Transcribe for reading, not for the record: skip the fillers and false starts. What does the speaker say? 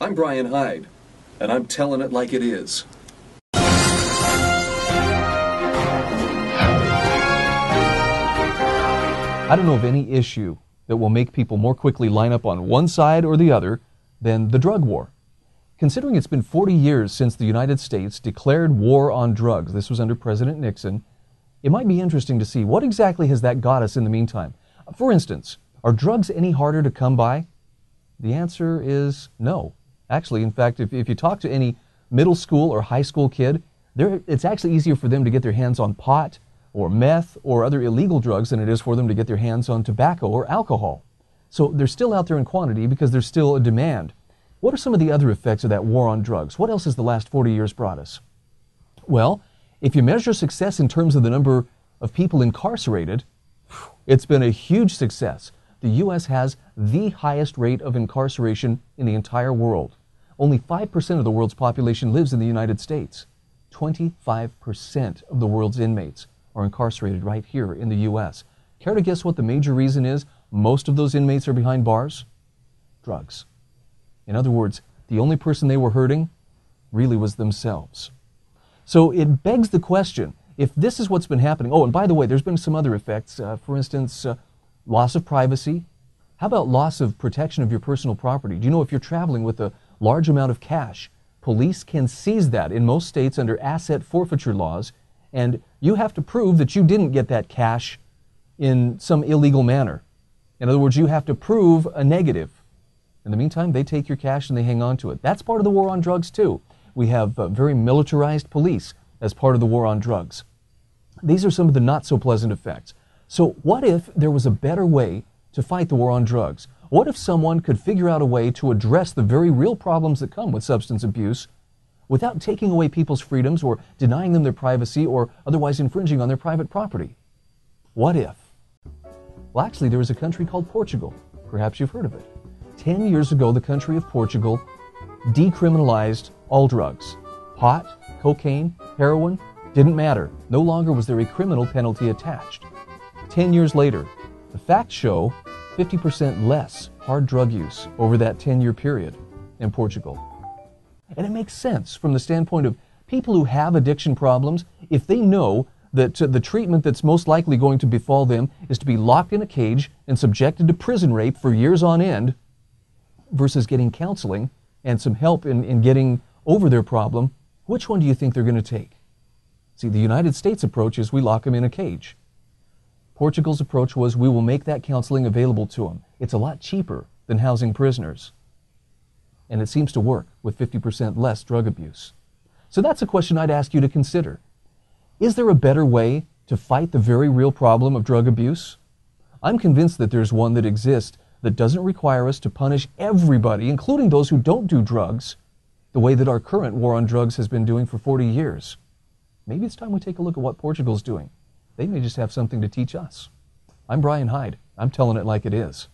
I'm Bryan Hyde, and I'm telling it like it is. I don't know of any issue that will make people more quickly line up on one side or the other than the drug war. Considering it's been 40 years since the United States declared war on drugs, this was under President Nixon, it might be interesting to see what exactly has that got us in the meantime. For instance, are drugs any harder to come by? The answer is no. Actually, in fact, if you talk to any middle school or high school kid, it's actually easier for them to get their hands on pot or meth or other illegal drugs than it is for them to get their hands on tobacco or alcohol. So they're still out there in quantity because there's still a demand. What are some of the other effects of that war on drugs? What else has the last 40 years brought us? Well, if you measure success in terms of the number of people incarcerated, it's been a huge success. The U.S. has the highest rate of incarceration in the entire world. Only 5% of the world's population lives in the United States. 25% of the world's inmates are incarcerated right here in the U.S. Care to guess what the major reason is most of those inmates are behind bars? Drugs. In other words, the only person they were hurting really was themselves. So it begs the question, if this is what's been happening, oh, and by the way, there's been some other effects, for instance, loss of privacy. How about loss of protection of your personal property? Do you know if you're traveling with a large amount of cash, police can seize that in most states under asset forfeiture laws, and you have to prove that you didn't get that cash in some illegal manner. In other words, you have to prove a negative. In the meantime, they take your cash and they hang on to it. That's part of the war on drugs, too. We have very militarized police as part of the war on drugs. These are some of the not-so-pleasant effects. So what if there was a better way to fight the war on drugs? What if someone could figure out a way to address the very real problems that come with substance abuse without taking away people's freedoms or denying them their privacy or otherwise infringing on their private property? What if? Well, actually, there is a country called Portugal. Perhaps you've heard of it. 10 years ago, the country of Portugal decriminalized all drugs. Pot, cocaine, heroin, didn't matter. No longer was there a criminal penalty attached. 10 years later, the facts show 50% less hard drug use over that 10-year period in Portugal. And it makes sense from the standpoint of people who have addiction problems. If they know that the treatment that's most likely going to befall them is to be locked in a cage and subjected to prison rape for years on end versus getting counseling and some help in getting over their problem, which one do you think they're going to take? See, the United States approach is we lock them in a cage. Portugal's approach was we will make that counseling available to them. It's a lot cheaper than housing prisoners. And it seems to work with 50% less drug abuse. So that's a question I'd ask you to consider. Is there a better way to fight the very real problem of drug abuse? I'm convinced that there's one that exists that doesn't require us to punish everybody, including those who don't do drugs, the way that our current war on drugs has been doing for 40 years. Maybe it's time we take a look at what Portugal's doing. They may just have something to teach us. I'm Bryan Hyde. I'm telling it like it is.